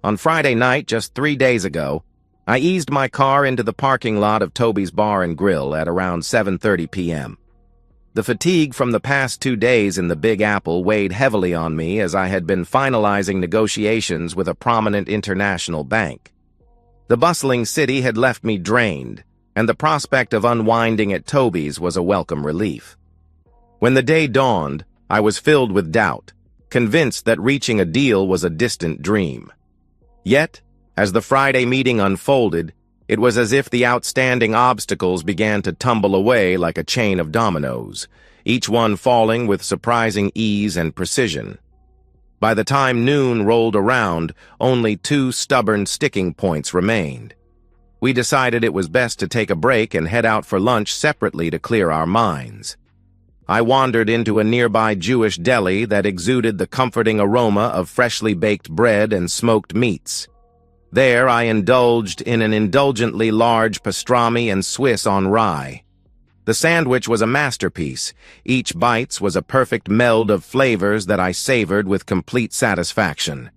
On Friday night, just 3 days ago, I eased my car into the parking lot of Toby's Bar and Grill at around 7:30 p.m. The fatigue from the past 2 days in the Big Apple weighed heavily on me as I had been finalizing negotiations with a prominent international bank. The bustling city had left me drained, and the prospect of unwinding at Toby's was a welcome relief. When the day dawned, I was filled with doubt, convinced that reaching a deal was a distant dream. Yet, as the Friday meeting unfolded, it was as if the outstanding obstacles began to tumble away like a chain of dominoes, each one falling with surprising ease and precision. By the time noon rolled around, only 2 stubborn sticking points remained. We decided it was best to take a break and head out for lunch separately to clear our minds. I wandered into a nearby Jewish deli that exuded the comforting aroma of freshly baked bread and smoked meats. There I indulged in an indulgently large pastrami and Swiss on rye. The sandwich was a masterpiece. Each bite was a perfect meld of flavors that I savored with complete satisfaction.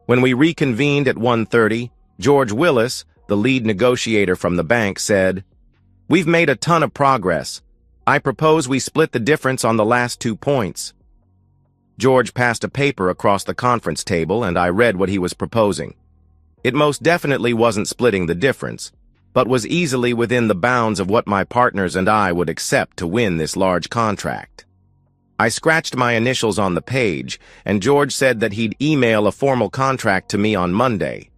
When we reconvened at 1:30, George Willis, the lead negotiator from the bank, said, "We've made a ton of progress. I propose we split the difference on the last 2 points." George passed a paper across the conference table, and I read what he was proposing. It most definitely wasn't splitting the difference, but was easily within the bounds of what my partners and I would accept to win this large contract. I scratched my initials on the page, and George said that he'd email a formal contract to me on Monday.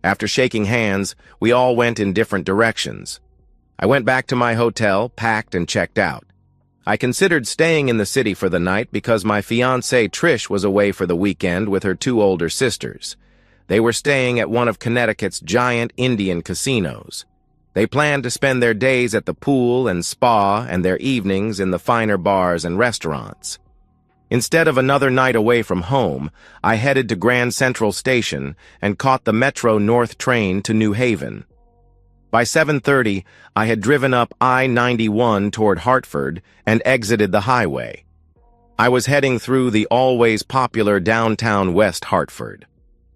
After shaking hands, we all went in different directions. I went back to my hotel, packed, and checked out. I considered staying in the city for the night because my fiancée Trish was away for the weekend with her 2 older sisters. They were staying at one of Connecticut's giant Indian casinos. They planned to spend their days at the pool and spa and their evenings in the finer bars and restaurants. Instead of another night away from home, I headed to Grand Central Station and caught the Metro North train to New Haven. By 7:30, I had driven up I-91 toward Hartford and exited the highway. I was heading through the always popular downtown West Hartford.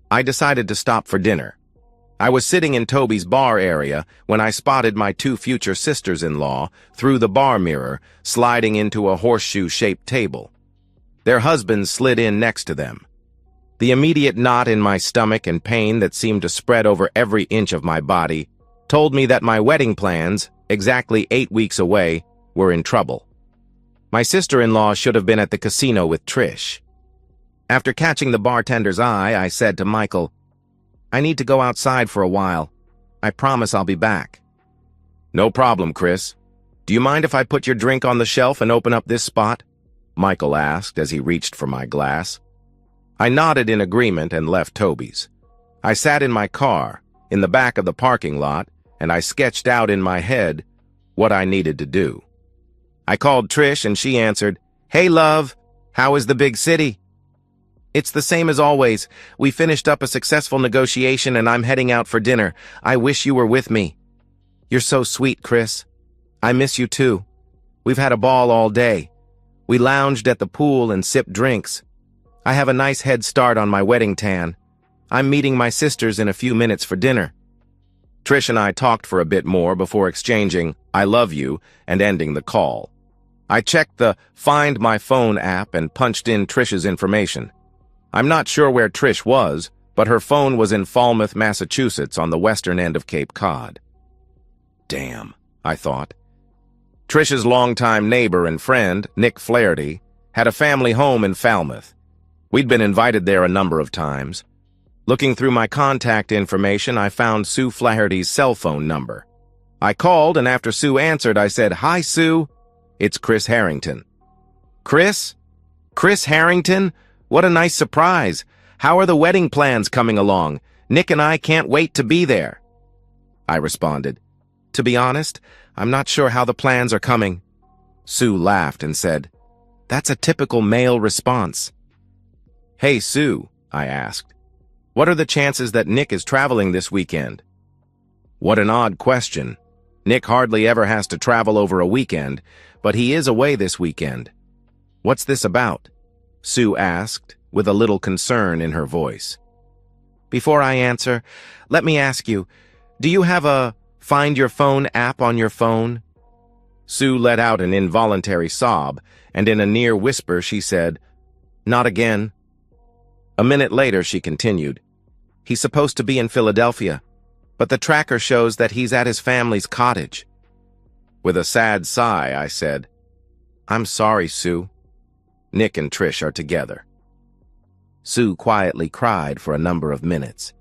I decided to stop for dinner. I was sitting in Toby's bar area when I spotted my 2 future sisters-in-law through the bar mirror, sliding into a horseshoe-shaped table. Their husbands slid in next to them. The immediate knot in my stomach and pain that seemed to spread over every inch of my body told me that my wedding plans, exactly 8 weeks away, were in trouble. My sister-in-law should have been at the casino with Trish. After catching the bartender's eye, I said to Michael, "I need to go outside for a while. I promise I'll be back." "No problem, Chris. Do you mind if I put your drink on the shelf and open up this spot?" Michael asked as he reached for my glass. I nodded in agreement and left Toby's. I sat in my car, in the back of the parking lot, and I sketched out in my head what I needed to do. I called Trish and she answered, "Hey, love, how is the big city?" "It's the same as always. We finished up a successful negotiation and I'm heading out for dinner. I wish you were with me." "You're so sweet, Chris. I miss you too. We've had a ball all day. We lounged at the pool and sipped drinks. I have a nice head start on my wedding tan. I'm meeting my sisters in a few minutes for dinner." Trish and I talked for a bit more before exchanging "I love you" and ending the call. I checked the Find My Phone app and punched in Trish's information. I'm not sure where Trish was, but her phone was in Falmouth, Massachusetts, on the western end of Cape Cod. Damn, I thought. Trish's longtime neighbor and friend, Nick Flaherty, had a family home in Falmouth. We'd been invited there a number of times. Looking through my contact information, I found Sue Flaherty's cell phone number. I called, and after Sue answered, I said, "Hi, Sue. It's Chris Harrington." "Chris? Chris Harrington? What a nice surprise. How are the wedding plans coming along? Nick and I can't wait to be there." I responded, "To be honest, I'm not sure how the plans are coming." Sue laughed and said, "That's a typical male response." "Hey, Sue," I asked, "what are the chances that Nick is traveling this weekend?" What an odd question. Nick hardly ever has to travel over a weekend, but he is away this weekend. "What's this about?" Sue asked, with a little concern in her voice. Before I answer, let me ask you, do you have a Find Your Phone app on your phone? Sue let out an involuntary sob, and in a near whisper she said, "Not again." A minute later she continued, "He's supposed to be in Philadelphia, but the tracker shows that he's at his family's cottage." With a sad sigh, I said, "I'm sorry, Sue. Nick and Trish are together." Sue quietly cried for a number of minutes.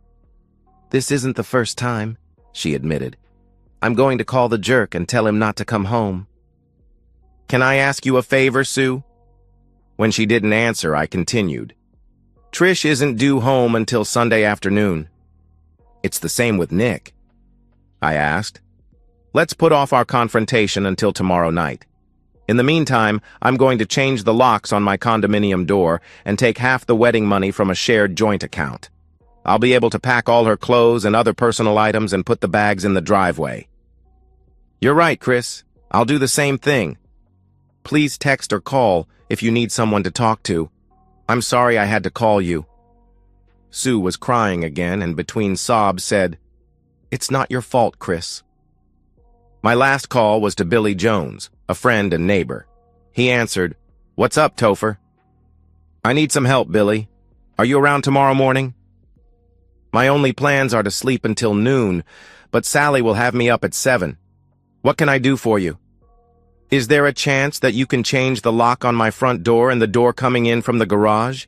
"This isn't the first time," she admitted. "I'm going to call the jerk and tell him not to come home." "Can I ask you a favor, Sue?" When she didn't answer, I continued. "Trish isn't due home until Sunday afternoon." "It's the same with Nick." I asked. "Let's put off our confrontation until tomorrow night. In the meantime, I'm going to change the locks on my condominium door and take half the wedding money from a shared joint account. I'll be able to pack all her clothes and other personal items and put the bags in the driveway." "You're right, Chris. I'll do the same thing. Please text or call if you need someone to talk to. I'm sorry I had to call you." Sue was crying again and between sobs said, "It's not your fault, Chris." My last call was to Billy Jones, a friend and neighbor. He answered, "What's up, Topher?" "I need some help, Billy. Are you around tomorrow morning?" "My only plans are to sleep until noon, but Sally will have me up at 7. What can I do for you?" "Is there a chance that you can change the lock on my front door and the door coming in from the garage?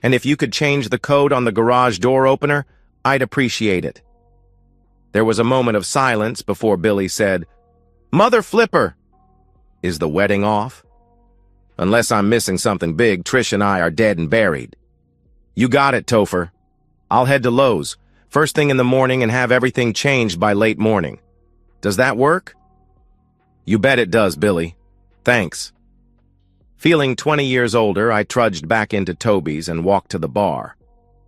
And if you could change the code on the garage door opener, I'd appreciate it." There was a moment of silence before Billy said, "Mother Flipper! Is the wedding off? Unless I'm missing something big, Trish and I are dead and buried." "You got it, Topher. I'll head to Lowe's first thing in the morning and have everything changed by late morning. Does that work?" "You bet it does, Billy. Thanks." Feeling 20 years older, I trudged back into Toby's and walked to the bar.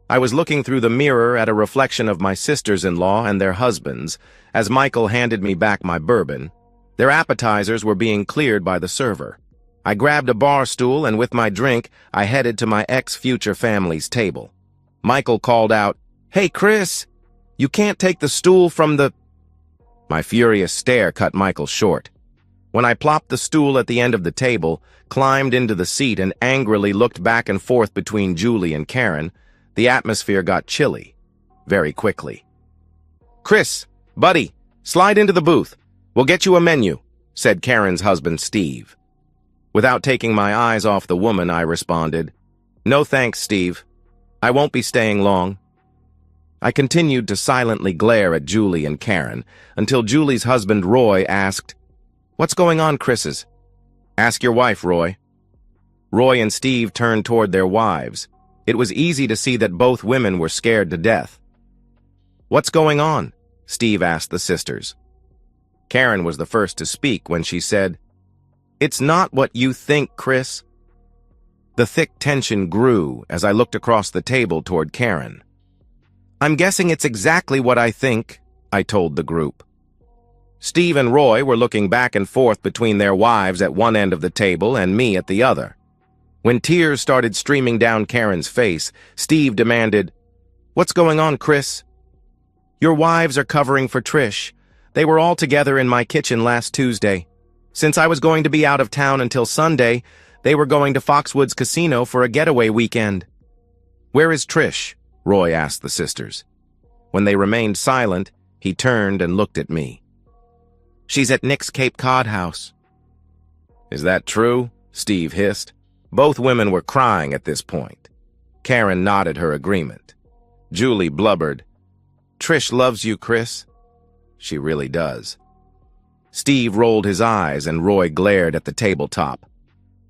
I was looking through the mirror at a reflection of my sisters-in-law and their husbands as Michael handed me back my bourbon. Their appetizers were being cleared by the server. I grabbed a bar stool and with my drink, I headed to my ex-future family's table. Michael called out, "Hey, Chris, you can't take the stool from the—" My furious stare cut Michael short. When I plopped the stool at the end of the table, climbed into the seat and angrily looked back and forth between Julie and Karen, the atmosphere got chilly, very quickly. "Chris, buddy, slide into the booth. We'll get you a menu," said Karen's husband, Steve. Without taking my eyes off the woman, I responded, "No thanks, Steve. I won't be staying long." I continued to silently glare at Julie and Karen until Julie's husband, Roy, asked, "What's going on, Chris's?" "Ask your wife, Roy." Roy and Steve turned toward their wives. It was easy to see that both women were scared to death. "What's going on?" Steve asked the sisters. Karen was the first to speak when she said, "It's not what you think, Chris." The thick tension grew as I looked across the table toward Karen. "I'm guessing it's exactly what I think," I told the group. Steve and Roy were looking back and forth between their wives at one end of the table and me at the other. When tears started streaming down Karen's face, Steve demanded, "What's going on, Chris?" "Your wives are covering for Trish. They were all together in my kitchen last Tuesday. Since I was going to be out of town until Sunday, they were going to Foxwoods Casino for a getaway weekend." "Where is Trish?" Roy asked the sisters. When they remained silent, he turned and looked at me. "She's at Nick's Cape Cod house." "Is that true?" Steve hissed. Both women were crying at this point. Karen nodded her agreement. Julie blubbered, "Trish loves you, Chris." "She really does." Steve rolled his eyes and Roy glared at the tabletop.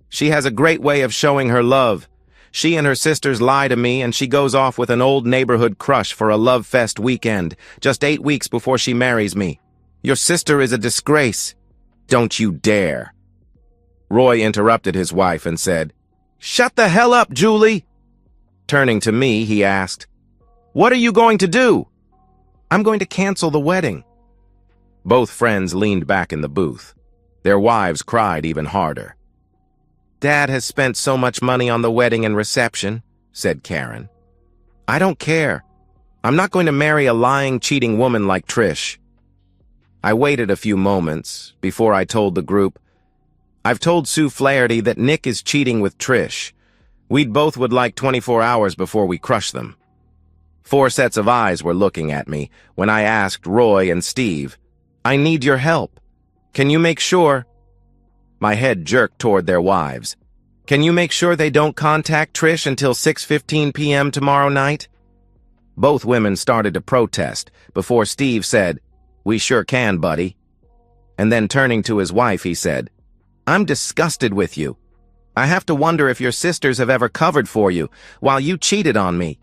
"She has a great way of showing her love. She and her sisters lie to me and she goes off with an old neighborhood crush for a love fest weekend, just 8 weeks before she marries me. Your sister is a disgrace." "Don't you dare." Roy interrupted his wife and said, "Shut the hell up, Julie." Turning to me, he asked, "What are you going to do?" "I'm going to cancel the wedding." Both friends leaned back in the booth. Their wives cried even harder. "Dad has spent so much money on the wedding and reception," said Karen. "I don't care. I'm not going to marry a lying, cheating woman like Trish. I waited a few moments before I told the group, I've told Sue Flaherty that Nick is cheating with Trish. We'd both would like 24 hours before we crush them. 4 sets of eyes were looking at me when I asked Roy and Steve, I need your help. Can you make sure? My head jerked toward their wives. Can you make sure they don't contact Trish until 6:15 p.m. tomorrow night? Both women started to protest before Steve said, We sure can, buddy. And then turning to his wife, he said, I'm disgusted with you. I have to wonder if your sisters have ever covered for you while you cheated on me.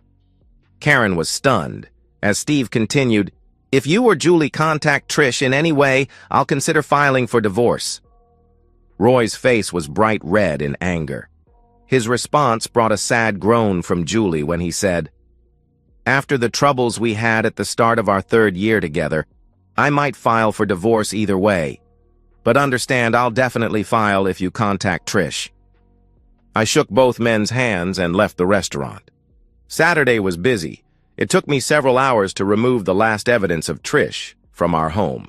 Karen was stunned as Steve continued, If you or Julie contact Trish in any way, I'll consider filing for divorce. Roy's face was bright red in anger. His response brought a sad groan from Julie when he said, After the troubles we had at the start of our 3rd year together, I might file for divorce either way. But understand, I'll definitely file if you contact Trish. I shook both men's hands and left the restaurant. Saturday was busy. It took me several hours to remove the last evidence of Trish from our home.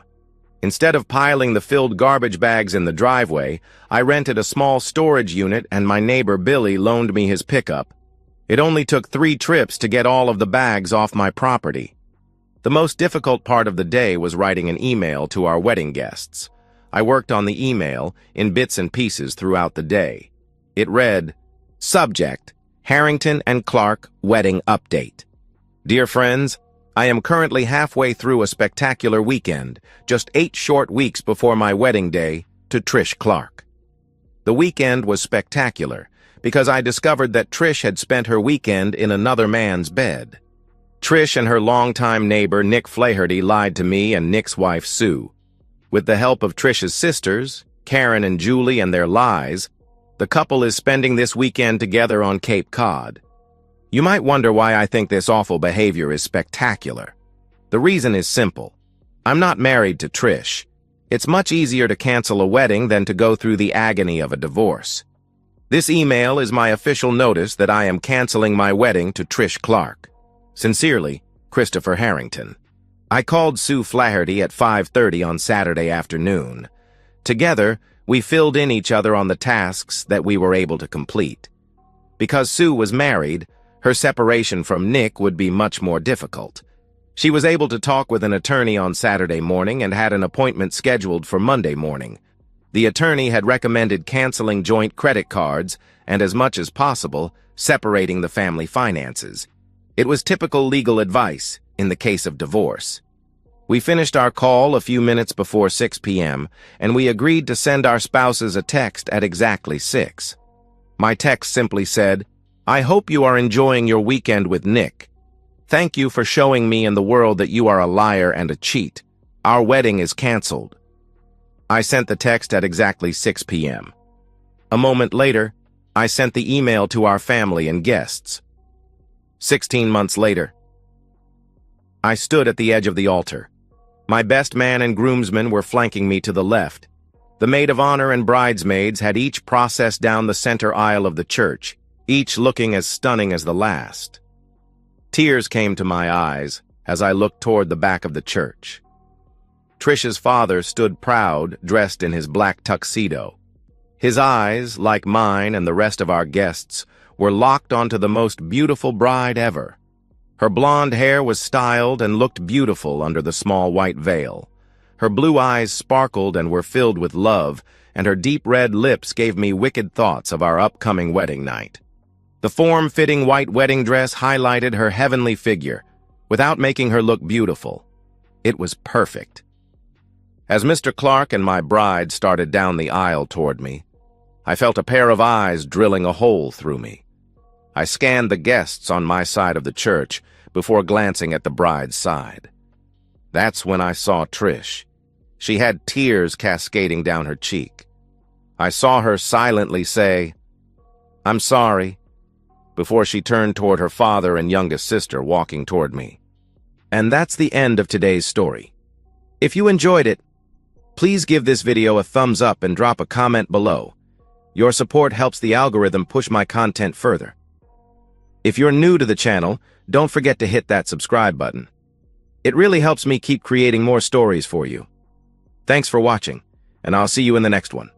Instead of piling the filled garbage bags in the driveway, I rented a small storage unit and my neighbor Billy loaned me his pickup. It only took 3 trips to get all of the bags off my property. The most difficult part of the day was writing an email to our wedding guests. I worked on the email in bits and pieces throughout the day. It read, Subject, Harrington and Clark Wedding Update. Dear friends, I am currently halfway through a spectacular weekend, just 8 short weeks before my wedding day, to Trish Clark. The weekend was spectacular because I discovered that Trish had spent her weekend in another man's bed. Trish and her longtime neighbor Nick Flaherty lied to me and Nick's wife Sue. With the help of Trish's sisters, Karen and Julie, and their lies, the couple is spending this weekend together on Cape Cod. You might wonder why I think this awful behavior is spectacular. The reason is simple. I'm not married to Trish. It's much easier to cancel a wedding than to go through the agony of a divorce. This email is my official notice that I am canceling my wedding to Trish Clark. Sincerely, Christopher Harrington. I called Sue Flaherty at 5:30 on Saturday afternoon. Together, we filled in each other on the tasks that we were able to complete. Because Sue was married, her separation from Nick would be much more difficult. She was able to talk with an attorney on Saturday morning and had an appointment scheduled for Monday morning. The attorney had recommended canceling joint credit cards and, as much as possible, separating the family finances. It was typical legal advice in the case of divorce. We finished our call a few minutes before 6 p.m., and we agreed to send our spouses a text at exactly 6. My text simply said, I hope you are enjoying your weekend with Nick. Thank you for showing me and the world that you are a liar and a cheat. Our wedding is canceled. I sent the text at exactly 6 p.m. A moment later, I sent the email to our family and guests. 16 months later, I stood at the edge of the altar. My best man and groomsmen were flanking me to the left. The maid of honor and bridesmaids had each processed down the center aisle of the church, each looking as stunning as the last. Tears came to my eyes as I looked toward the back of the church. Trish's father stood proud, dressed in his black tuxedo. His eyes, like mine and the rest of our guests, were locked onto the most beautiful bride ever. Her blonde hair was styled and looked beautiful under the small white veil. Her blue eyes sparkled and were filled with love, and her deep red lips gave me wicked thoughts of our upcoming wedding night. The form-fitting white wedding dress highlighted her heavenly figure, without making her look beautiful. It was perfect. As Mr. Clark and my bride started down the aisle toward me, I felt a pair of eyes drilling a hole through me. I scanned the guests on my side of the church before glancing at the bride's side. That's when I saw Trish. She had tears cascading down her cheek. I saw her silently say, "I'm sorry," before she turned toward her father and youngest sister walking toward me. And that's the end of today's story. If you enjoyed it, please give this video a thumbs up and drop a comment below. Your support helps the algorithm push my content further. If you're new to the channel, don't forget to hit that subscribe button. It really helps me keep creating more stories for you. Thanks for watching, and I'll see you in the next one.